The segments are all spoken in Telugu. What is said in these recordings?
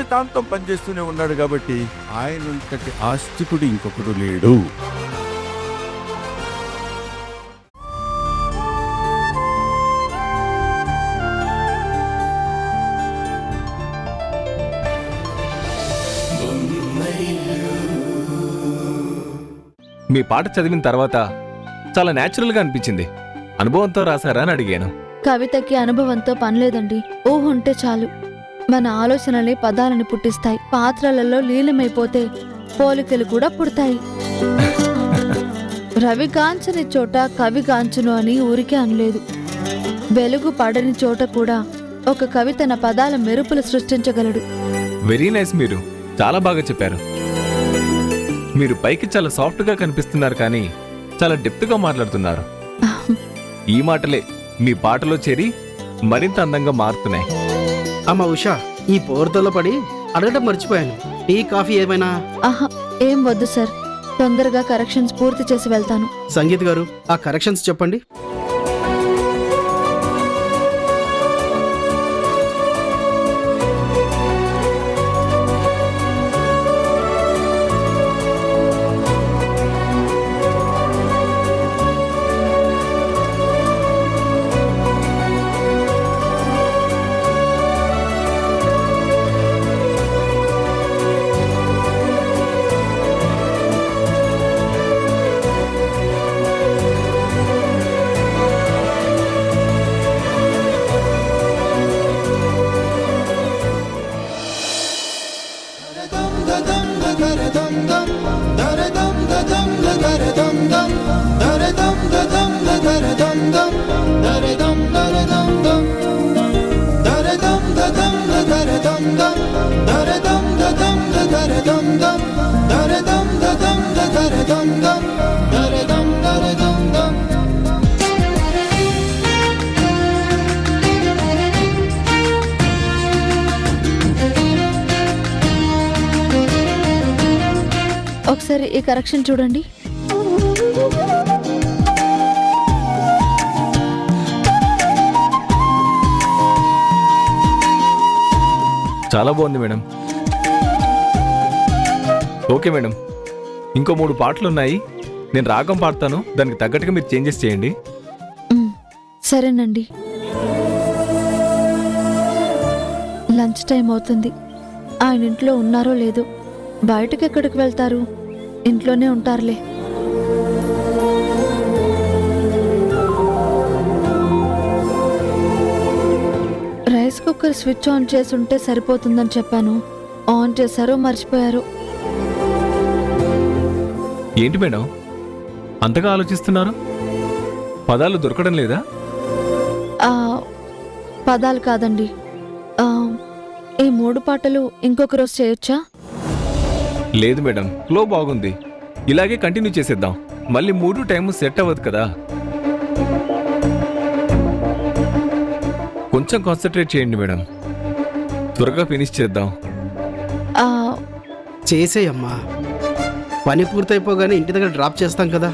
జీవితాంతం పనిచేస్తూనే ఉన్నాడు కాబట్టి ఆయనంతటి ఆస్తికుడు ఇంకొకడు లేడు. మీ పాట చదివిన తర్వాత చాలా న్యాచురల్గా అనిపించింది. అనుభవంతో రాశారా అని అడిగాను. కవితకి అనుభవంతో పనిలేదండి. ఊహ ఉంటే చాలు. మన ఆలోచనలే పదాలని పుట్టిస్తాయి. పాత్రలలో లీలమైపోతే పోలికలు కూడా పుడతాయి. రవి కాంచని చోట కవి కాంచును అని ఊరికే అనలేదు. వెలుగు పడని చోట కూడా ఒక కవి తన పదాల మెరుపులు సృష్టించగలడు. Very nice. మీరు చాలా బాగా చెప్పారు. మీరు పైకి చాలా సాఫ్ట్గా కనిపిస్తున్నారు, కానీ చాలా డెప్త్గా మాట్లాడుతున్నారు. ఈ మాటలే మీ పాటలో చేరి మరింత అందంగా మారుతున్నాయి. అమ్మ ఉషా, ఈ పోర్తలో పడి అడగడం మర్చిపోయాను. టీ కాఫీ ఏమైనా? ఆహా, ఏం వద్దు సార్. తొందరగా కరెక్షన్స్ పూర్తి చేసి వెళ్తాను. సంగీత్ గారు, ఆ కరెక్షన్స్ చెప్పండి. ఒకసారి ఈ కరెక్షన్ చూడండి. చాలా బాగుంది మేడం. ఓకే మేడం, ఇంకో 3 పాటలున్నాయి. నేను రాగం పాడతాను, దానికి తగ్గట్టుగా మీరు చేంజెస్ చేయండి. సరేనండి. లంచ్ టైం అవుతుంది. ఆయన ఇంట్లో ఉన్నారో లేదో. బయటకు ఎక్కడికి వెళ్తారు? ఇంట్లోనే ఉంటారులే. రైస్ కుక్కర్ స్విచ్ ఆన్ చేసి ఉంటే సరిపోతుందని చెప్పాను. ఆన్ చేశారో మర్చిపోయారు. ఏంటి మేడం అంతగా ఆలోచిస్తున్నారు? పదాలు దొరకడం లేదా? పదాలు కాదండి. ఈ 3 పాటలు ఇంకొక రోజు చేయొచ్చా? లేదు మేడం, ఫ్లో బాగుంది. ఇలాగే కంటిన్యూ చేసేద్దాం. మళ్ళీ 3 టైము సెట్ అవ్వదు కదా. కొంచెం కాన్సన్ట్రేట్ చేయండి మేడం. త్వరగా ఫినిష్ చేద్దాం. చేసేయమ్మా. పని పూర్తయిపోగానే ఇంటి దగ్గర డ్రాప్ చేస్తాం కదా.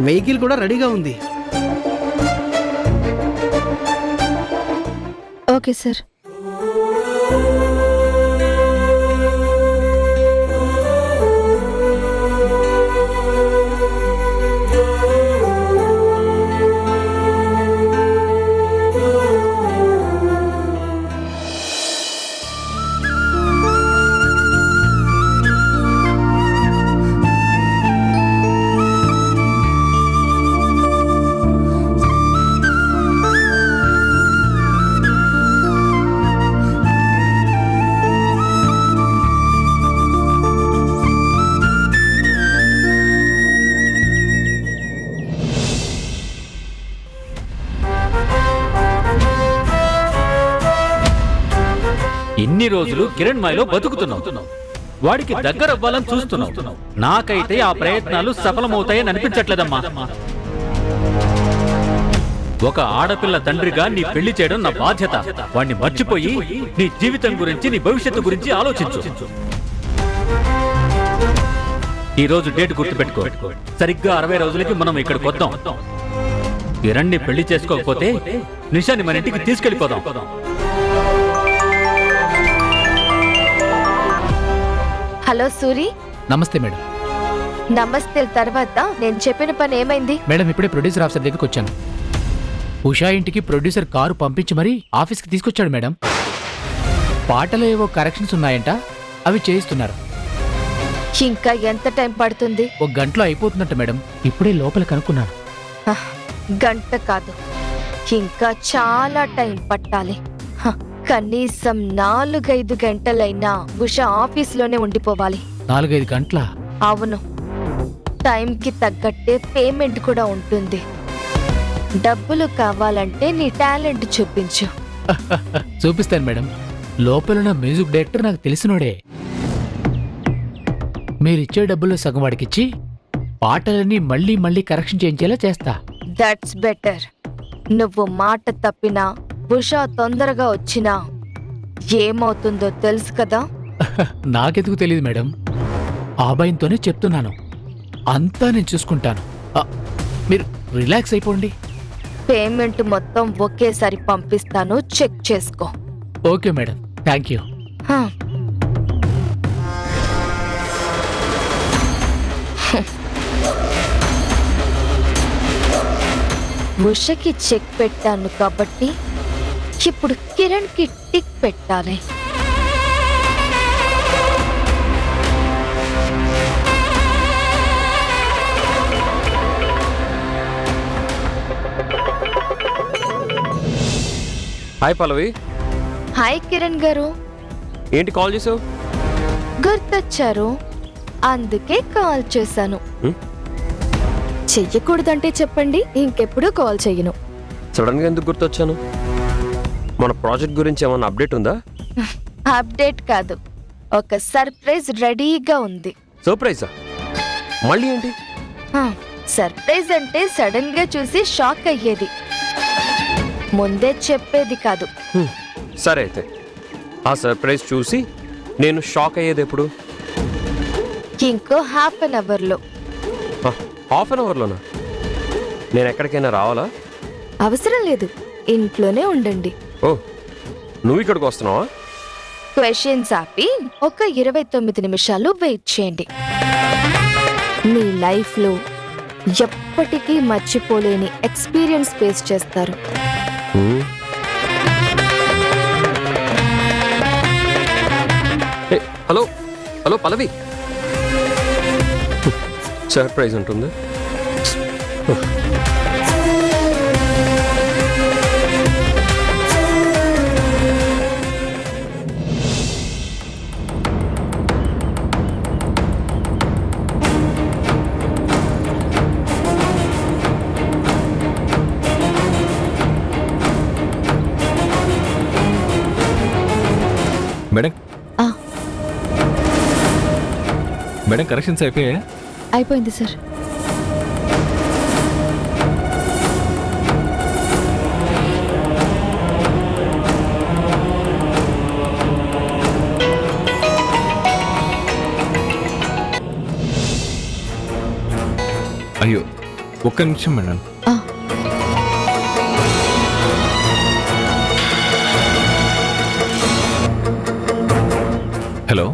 వెహికల్ కూడా రెడీగా ఉంది. Okay sir. ఇన్ని రోజులు కిరణ్మయిలో బతుకుతున్నావు. వాడికి దగ్గర అవ్వాలని చూస్తున్నావు. నాకైతే ఆ ప్రయత్నాలు సఫలమవుతాయని అనిపించట్లేదమ్మా. ఒక ఆడపిల్ల తండ్రిగా నీ పెళ్లి చేయడం నా బాధ్యత. వాడిని మర్చిపోయి నీ జీవితం గురించి, నీ భవిష్యత్తు గురించి ఆలోచించు. ఈ రోజు డేట్ గుర్తుపెట్టుకో. సరిగ్గా 60 రోజులకి మనం ఇక్కడికి వద్దాం. కిరణ్ని పెళ్లి చేసుకోకపోతే నిషాని మన ఇంటికి తీసుకెళ్లిపోదాం. హలో సూరి, నమస్తే మేడం. నమస్తే తర్వాత నేను చెప్పిన పని ఏమైంది? మేడం ఇప్పుడే ప్రొడ్యూసర్ ఆఫీసర్ దగ్గరికి వచ్చాను. ఉషా ఇంటికి ప్రొడ్యూసర్ కారు పంపించి మరీ ఆఫీస్కి తీసుకొచ్చాడు మేడం. పాటలో ఏవో కరెక్షన్స్ ఉన్నాయంట, అవి చేయిస్తున్నారు. ఇంకా ఎంత టైం పడుతుంది? ఒక గంటలో అయిపోతుందంట మేడం. ఇప్పుడే లోపల కనుక్కున్నాను. హ, గంట కాదు, ఇంకా చాలా టైం పట్టాలి. హ, కనీసం 4-5 గంటలైనా ఉష ఆఫీస్లోనే ఉండిపోవాలి. 4-5 గంటల? అవును, టైంకి తగ్గట్టే పేమెంట్ కూడా ఉంటుంది. డబ్బులు కావాలంటే నీ టాలెంట్ చూపించు. చూపిస్తాను మేడం. లోపలున్న మ్యూజిక్ డైరెక్టర్ నాకు తెలిసినోడే. మీరిచ్చే డబ్బుల్లో సగం వాడికిచ్చి పాటలన్నీ మళ్ళీ మళ్ళీ కరెక్షన్ చేయించేలా చేస్తా. That's better. నువ్వు మాట తప్పినా ఉషా తొందరగా వచ్చినా ఏమవుతుందో తెలుసు కదా. నాకెందుకు తెలియదు మేడం, ఆ భయంతోనే చెప్తున్నాను. అంతా నేను చూసుకుంటాను. మీరు రిలాక్స్ అయిపోండి. పేమెంట్ మొత్తం ఒకేసారి పంపిస్తాను, చెక్ చేసుకో. Okay madam, thank you. హ. ఉషకి చెక్ పెట్టాను కాబట్టి ఇప్పుడు కిరణ్ కి టిక్ పెట్టాలి. హాయ్ పల్లవి. హాయ్ కిరణ్ గారు. ఏంటి కాల్ చేసావు? గుర్తొచ్చారు, అందుకే కాల్ చేశాను. హ్మ్? చెయ్యకూడదంటే చెప్పండి, ఇంకెప్పుడు కాల్ చెయ్యను. సడన్ గా ఎందుకు గుర్తొచ్చాను? మన ప్రాజెక్ట్ గురించి ఏమన్నా అప్డేట్ ఉందా? అప్డేట్ కాదు, ఒక సర్ప్రైజ్ రెడీగా ఉంది. సర్ప్రైజా? మళ్ళీ ఏంటి? సర్ప్రైజ్ అంటే సడన్ గా చూసి షాక్ అయ్యేది, ముందే చెప్పేది కాదు. సరే అయితే ఆ సర్ప్రైజ్ చూసి నేను షాక్ అయ్యేది ఎప్పుడు? ఇంకో హాఫ్ అన్ అవర్లో. హాఫ్ అన్ అవర్లోనా? నేను ఎక్కడికైనా రావాలా? అవసరం లేదు, ఇంట్లోనే ఉండండి. ఓ, నువ్వు ఇక్కడికి వస్తున్నావా? క్వశ్చన్స్ ఆపి ఒక 29 నిమిషాలు వెయిట్ చేయండి. మీ లైఫ్లో ఎప్పటికీ మర్చిపోలేని ఎక్స్పీరియన్స్ ఫేస్ చేస్తారు. హలో హలో పల్లవి, సర్ప్రైజ్ ఉంటుంది. మేడం ఆ, మేడం కరెక్షన్స్ అయిపోయాయా? అయిపోయింది సార్. అయ్యో, ఒక్క నిమిషం మేడం. ఆ, హలో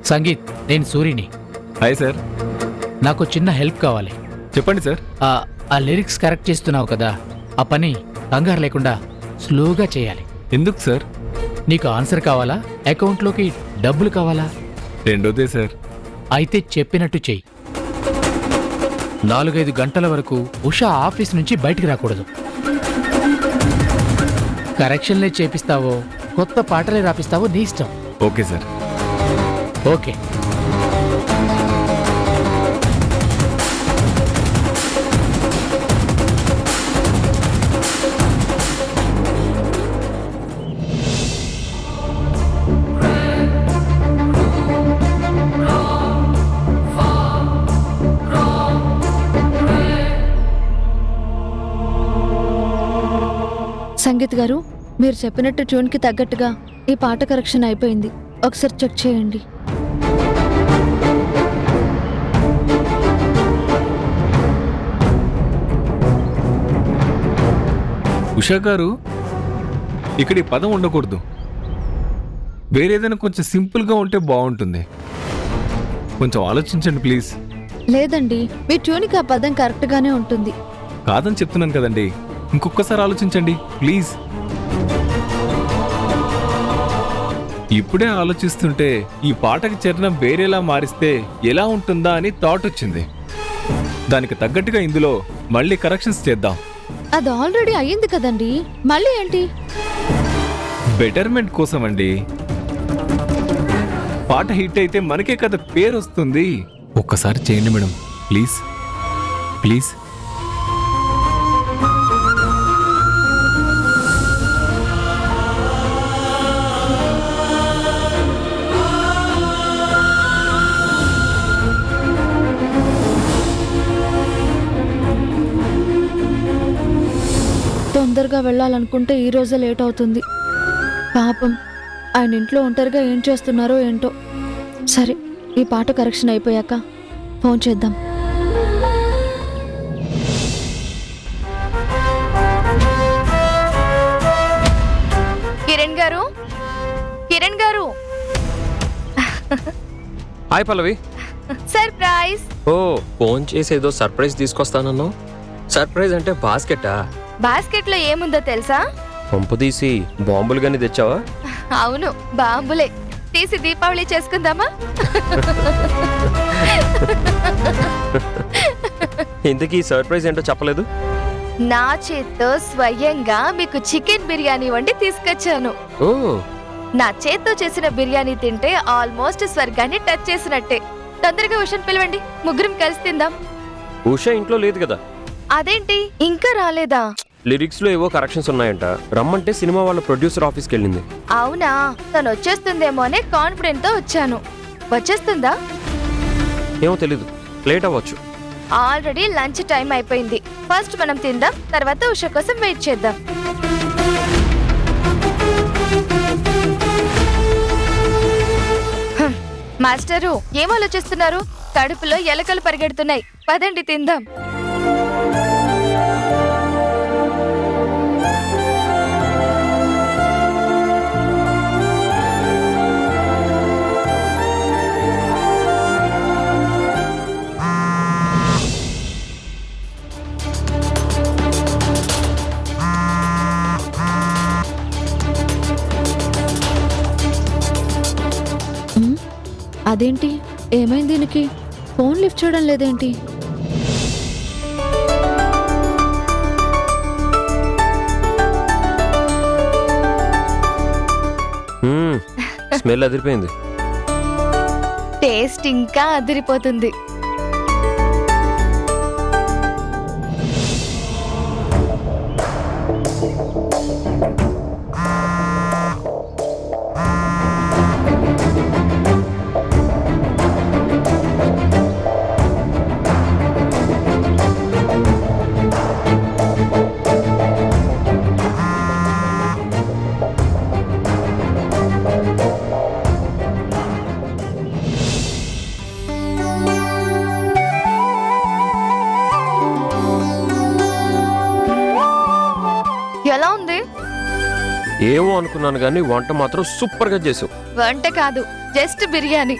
సంగీత్, నేను సూరిని. Hi sir. నాకు చిన్న హెల్ప్ కావాలి. చెప్పండి సార్. ఆ లిరిక్స్ కరెక్ట్ చేస్తున్నావు కదా, ఆ పని కంగారు లేకుండా స్లోగా చేయాలి. ఎందుకు సార్? నీకు ఆన్సర్ కావాలా, అకౌంట్లోకి డబ్బులు కావాలా? రెండోదే సార్. అయితే చెప్పినట్టు చెయ్యి. 4-5 గంటల వరకు ఉషా ఆఫీస్ నుంచి బయటికి రాకూడదు. కరెక్షన్లే చేపిస్తావో కొత్త పాటలే రాపిస్తావో నీ ఇష్టం. Okay sir. ఓకే. సంగీత్ గారు, మీరు చెప్పినట్టు ట్యూన్కి తగ్గట్టుగా ఈ పాట కరెక్షన్ అయిపోయింది. ఒకసారి చెక్ చేయండి. ఉషా గారు, ఇక్కడ ఈ పదం ఉండకూడదు. వేరేదైనా కొంచెం సింపుల్గా ఉంటే బాగుంటుంది. కొంచెం ఆలోచించండి ప్లీజ్. లేదండి, మీ ట్యూన్కి ఆ పదం కరెక్ట్గానే ఉంటుంది. కాదని చెప్తున్నాను కదండి, ఇంకొకసారి ఆలోచించండి ప్లీజ్. ఇప్పుడే ఆలోచిస్తుంటే ఈ పాటకి చరణం వేరేలా మారిస్తే ఎలా ఉంటుందా అని థాట్ వచ్చింది. దానికి తగ్గట్టుగా ఇందులో మళ్ళీ కరెక్షన్స్ చేద్దాం. అది ఆల్రెడీ అయ్యింది కదండి, మళ్ళీ ఏంటి? బెటర్మెంట్ కోసం అండి. పాట హిట్ అయితే మనకే కదా పేరు వస్తుంది. ఒక్కసారి చేయండి మేడం ప్లీజ్ ప్లీజ్. తొందరగా వెళ్ళాలనుకుంటే ఈ రోజే లేట్ అవుతుంది. పాపం ఆయన ఇంట్లో ఒంటరిగా ఏం చేస్తున్నారో ఏంటో. సరే, ఈ పాట కరెక్షన్ అయిపోయాక ఫోన్ చేద్దాం. కిరణ్ గారు, కిరణ్ గారు. హాయ్ పల్లవి. సర్ప్రైజ్. ఓ, ఫోన్ చేసి ఏదో సర్ప్రైజ్ తీసుకొస్తానన్నావు. సర్ప్రైజ్ అంటే బాస్కెటా? బాస్కెట్ లో ఏముందో తెలుసా? పంపు తీసి బాంబులు గాని తెచ్చావా? అవును, బాంబులే. తీసి దీపావళి చేసుకుందామా? ఇంతకీ సర్ప్రైజ్ ఏంటో చెప్పలేదు. నా చేత్తో స్వయంగా మీకు చికెన్ బిర్యానీ వండి తీసుకొచ్చాను. ఓ, నా చేత్తో చేసిన బిర్యానీ తింటే ఆల్మోస్ట్ స్వర్గాన్ని టచ్ చేసినట్టే. తొందరగా ఉషను పిలవండి, ముగ్గురం కలిసి తిందాం. ఉష ఇంట్లో లేదు కదా? అదేంటి ఇంకా రాలేదా? లిరిక్స్ లో ఏవో కరెక్షన్స్ ఉన్నాయంట, రమ్మంటే సినిమా వాళ్ళ ప్రొడ్యూసర్ ఆఫీస్కి వెళ్ళింది. అవునా? తను వచ్చేస్తుందేమో అనే కాన్ఫిడెంట్ తో వచ్చాను. వచ్చేస్తుందా? ఏమో తెలీదు, లేట్ అవ్వచ్చు. ఆల్రెడీ లంచ్ టైం అయిపోయింది. ఫస్ట్ మనం తిందాం, తర్వాత ఉష కోసం వెయిట్ చేద్దాం. మాస్టరు, ఏం ఆలోచిస్తున్నారు? కడుపులో ఎలకలు పరిగెడుతున్నాయి. పదండి తిందాం. అదేంటి, ఏమైంది దీనికి? ఫోన్ లిఫ్ట్ చేయడం లేదేంటి? స్మెల్ అదిరిపోయింది. టేస్ట్ ఇంకా అదిరిపోతుంది. ఎలా ఉంది? ఏమో అనుకున్నాను కానీ వంట మాత్రం సూపర్ గా చేసావు. వంట కాదు, జస్ట్ బిర్యానీ.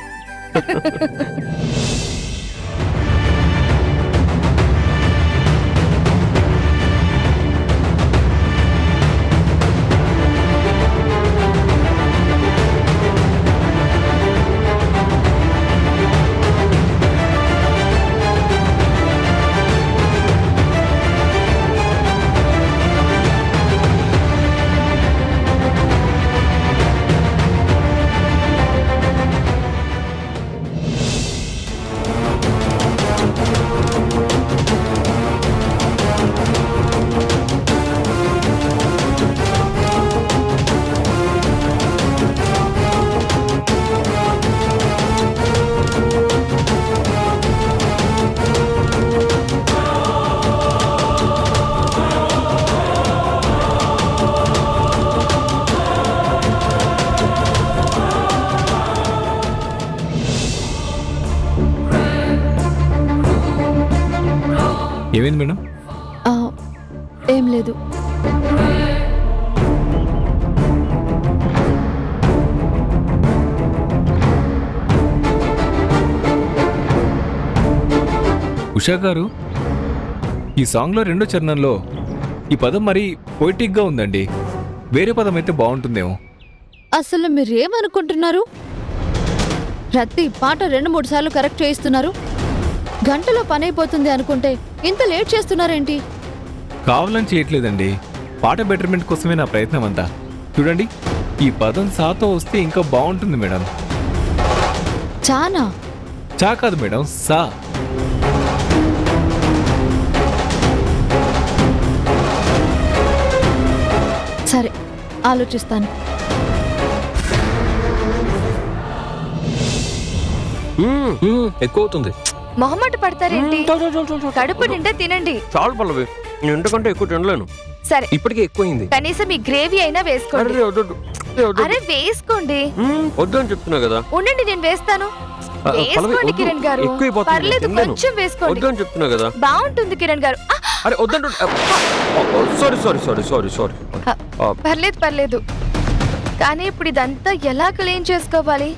ఏమైంది మేడం? ఏం లేదు. ఉషా గారు, ఈ సాంగ్లో రెండో చరణంలో ఈ పదం మరీ పొయిటిక్గా ఉందండి. వేరే పదం అయితే బాగుంటుందేమో. అసలు మీరేమనుకుంటున్నారు? ప్రతి పాట 2-3 సార్లు కరెక్ట్ చేయిస్తున్నారు. గంటలో పని అయిపోతుంది అనుకుంటే ఇంత లేట్ చేస్తున్నారేంటి? కావాలని చేయట్లేదండి, పాట బెటర్మెంట్ కోసమే నా ప్రయత్నం అంతా. చూడండి, ఈ పదం సాతో వస్తే ఇంకా బాగుంటుంది మేడం. చానా? చా కాదు మేడం, సా. సరే, ఆలోచిస్తాను. ఎక్కువ అవుతుంది. మొహమాట పడతారేంటి? కడుపు నిండా తినండి. చాలు పల్లవి, నేను ఇంతకంటే ఎక్కువ తినలేను. సరే, ఇప్పటికే ఎక్కువైంది. కనీసం ఈ గ్రేవీ అయినా వేసుకోండి. అరే వద్దు. అరే వేసుకోండి. వద్దు అని చెప్తున్నా కదా. ఉండండి, నేను వేస్తాను. పల్లవి, వేసుకోండి వద్దు. కిరణ్ గారు. ఎక్కువైపోతుంది, పర్లేదు, తినలేను. కొంచెం వేసుకోండి. వద్దు అని చెప్తున్నా కదా. బాగుంటుంది కిరణ్ గారు. అరే వద్దంటు. సారీ. పర్లేదు పర్లేదు. కానీ ఇప్పుడు ఇదంతా ఎలా క్లీన్ చేసుకోవాలి?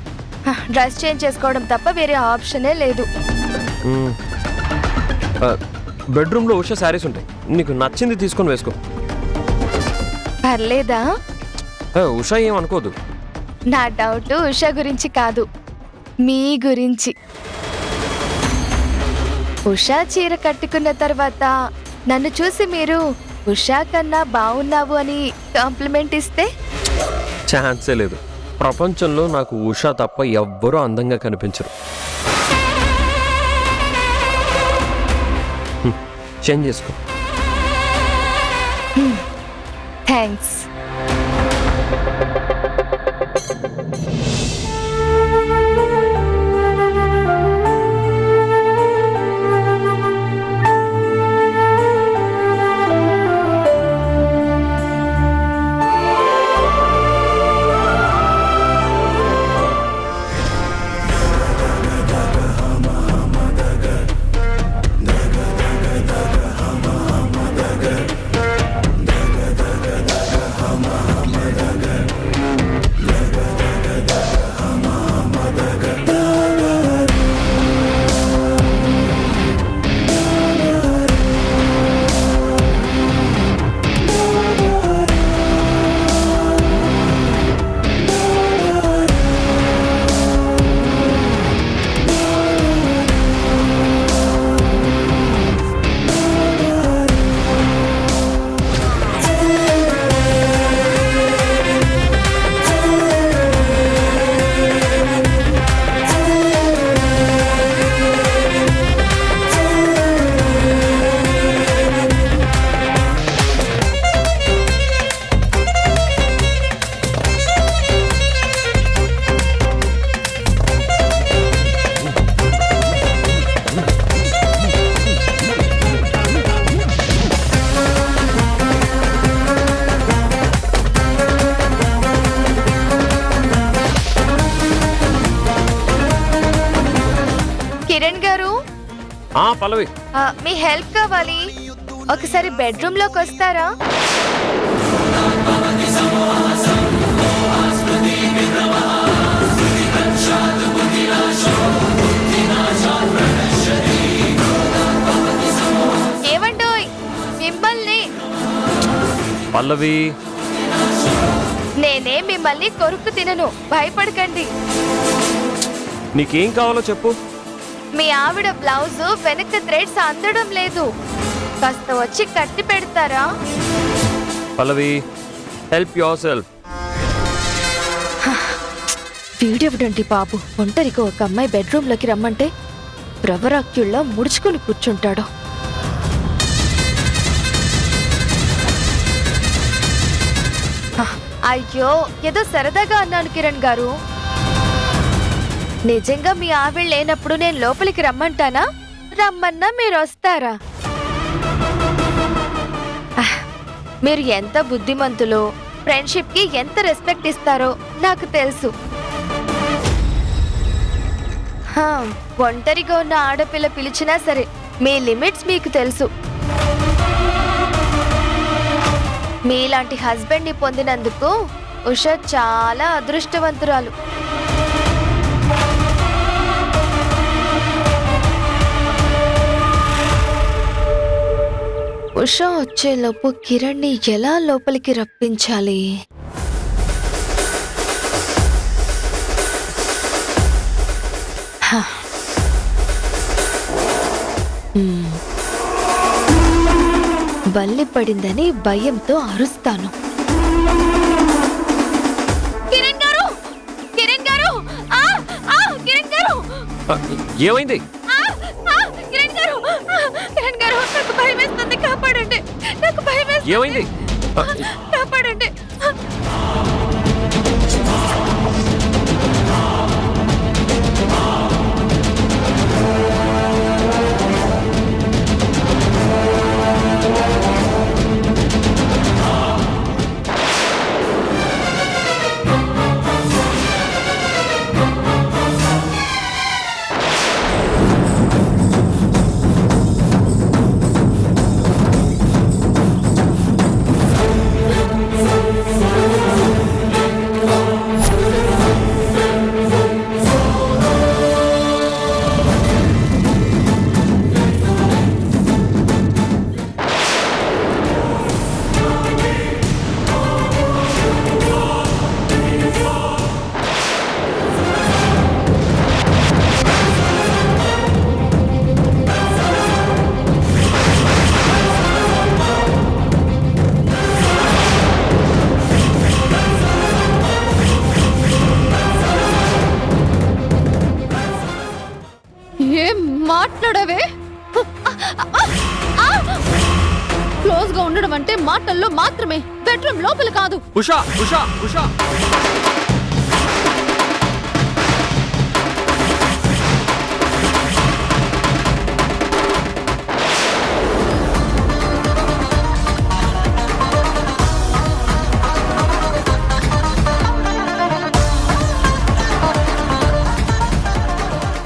డ్రెస్ చేంజ్ చేసుకోవడం తప్ప వేరే ఆప్షనే లేదు. బెడ్రూమ్ లో ఉషా శారీస్ ఉంటాయి, నీకు నచ్చింది తీసుకొని వేసుకో. పర్లేదా? ఉషా ఏం అనుకోదు. నా డౌట్ ఉషా గురించి కాదు, మీ గురించి. ఉషా చీర కట్టుకున్న తర్వాత నన్ను చూసి మీరు ఉషా కన్నా బాగున్నావు అని కాంప్లిమెంట్ ఇస్తే? ఛాన్సే లేదు. ప్రపంచంలో నాకు ఉషా తప్ప ఎవ్వరూ అందంగా కనిపించరు. చేంజ్ చేసుకో. థ్యాంక్స్. కిరణ్ గారు, పల్లవి, మీ హెల్ప్ కావాలి. ఒకసారి బెడ్రూమ్ లోకి వస్తారా? ఏమండోయ్ మిమ్మల్ని? పల్లవి, నేనే మిమ్మల్ని కొరుకు తినను, భయపడకండి. నీకేం కావాలో చెప్పు. మీ ఆవిడ బ్లౌజ్ వెనక థ్రెడ్స్ అందడం లేదు, కాస్త వచ్చి కట్టి పెడతారా? పల్లవి, హెల్ప్ యువర్ సెల్ఫ్. వీడెవడండి బాబు, ఒంటరిగా ఒక అమ్మాయి బెడ్రూమ్ లోకి రమ్మంటే ప్రవరాక్యుల్లా ముడుచుకుని కూర్చుంటాడు. అయ్యో, ఏదో సరదాగా అన్నాను కిరణ్ గారు. నిజంగా మీ ఆవిడ లేనప్పుడు నేను లోపలికి రమ్మంటానా? రమ్మన్నా మీరు వస్తారా? మీరు ఎంత బుద్ధిమంతులో, ఫ్రెండ్షిప్ కి ఎంత రెస్పెక్ట్ ఇస్తారో నాకు తెలుసు. ఒంటరిగా ఉన్న ఆడపిల్ల పిలిచినా సరే మీ లిమిట్స్ మీకు తెలుసు. మీలాంటి హస్బెండ్ ని పొందినందుకు ఉషా చాలా అదృష్టవంతురాలు. ఉషా వచ్చేలోపు కిరణ్ని ఎలా లోపలికి రప్పించాలి? హ. బల్లి పడిందని భయంతో అరుస్తాను. కిరణ్ గారు, కిరణ్ గారు, కిరణ్ గారు, ఏమైంది? కిరణ్ గారు, కిరణ్ గారు, నాకు భయం వేస్తుంది, కాపాడండి, నాకు భయం వేస్తుంది, ఏమైంది? కాపాడండి. ఏం మాట్లాడవే? క్లోజ్ గా ఉండడం అంటే మాటల్లో మాత్రమే, బెడ్రూమ్ లోపల కాదు. ఉషా ఉషా ఉషా